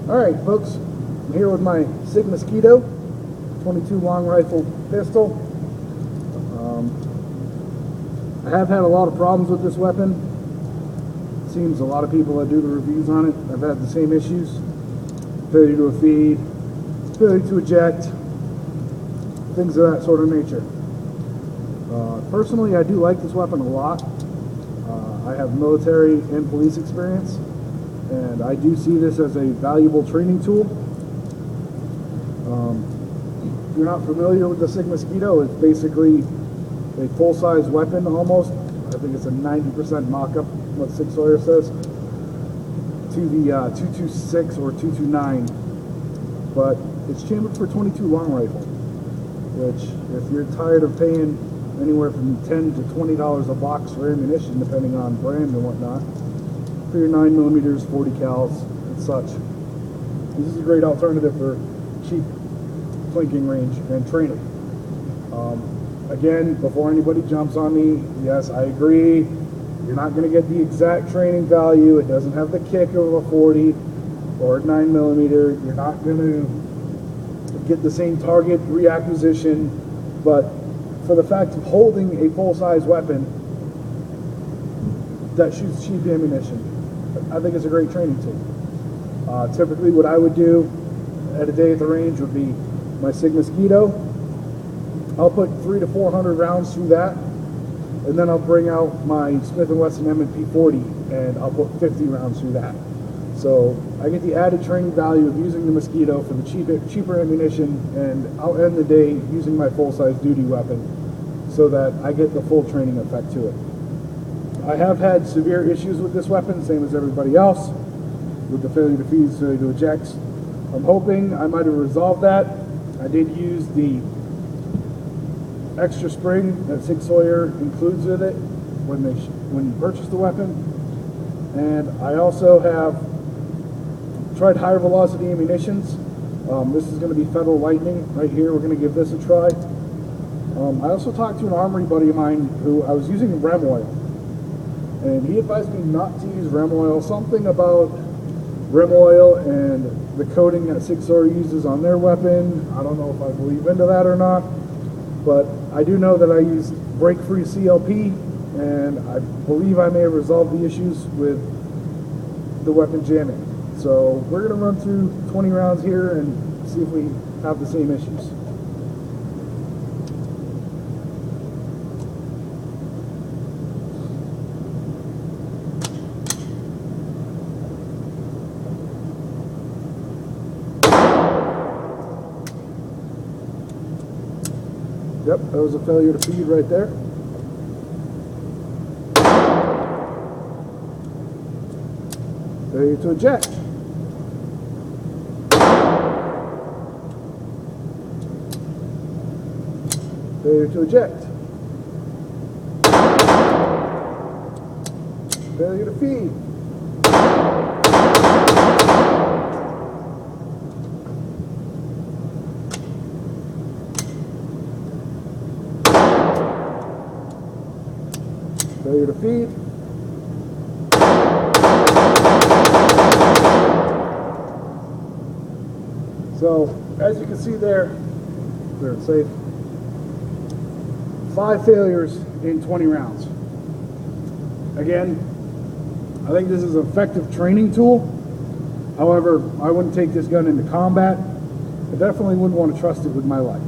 Alright folks, I'm here with my Mosquito 22 long rifle pistol. I have had a lot of problems with this weapon. It seems a lot of people that do the reviews on it have had the same issues. Failure to feed, failure to eject, things of that sort of nature. Personally, I do like this weapon a lot. I have military and police experience, and I do see this as a valuable training tool. If you're not familiar with the Mosquito, it's basically a full-size weapon almost. I think it's a 90% mock-up, what Sig Sauer says, to the 226 or 229, but it's chambered for 22 long rifle, which if you're tired of paying anywhere from $10 to $20 a box for ammunition, depending on brand and whatnot, for your 9mm, 40 cals, and such, this is a great alternative for cheap flanking range and training. Again, before anybody jumps on me, yes, I agree, you're not going to get the exact training value. It doesn't have the kick of a 40 or a 9mm. You're not going to get the same target reacquisition, but for the fact of holding a full-size weapon that shoots cheap ammunition, I think it's a great training tool. Typically what I would do at a day at the range would be my Mosquito. I'll put 300 to 400 rounds through that, and then I'll bring out my Smith & Wesson M&P 40 and I'll put 50 rounds through that. So I get the added training value of using the Mosquito for the cheaper ammunition, and I'll end the day using my full-size duty weapon so that I get the full training effect to it. I have had severe issues with this weapon, same as everybody else, with the failure to feed, failure to eject. I'm hoping I might have resolved that. I did use the extra spring that Sig Sauer includes with it when you purchase the weapon, and I also have tried higher velocity ammunitions. This is going to be Federal Lightning right here. We're going to give this a try. I also talked to an armory buddy of mine who I was using rem oil, and he advised me not to use rem oil. Something about rem oil and the coating that Sig Sauer uses on their weapon. I don't know if I believe into that or not, but I do know that I used break-free CLP, and I believe I may have resolved the issues with the weapon jamming. So we're going to run through 20 rounds here and see if we have the same issues. Yep, that was a failure to feed right there. Failure to eject. Failure to eject. Failure to feed. Failure to feed. So, as you can see there, clear and safe. 5 failures in 20 rounds. Again, I think this is an effective training tool. However, I wouldn't take this gun into combat. I definitely wouldn't want to trust it with my life.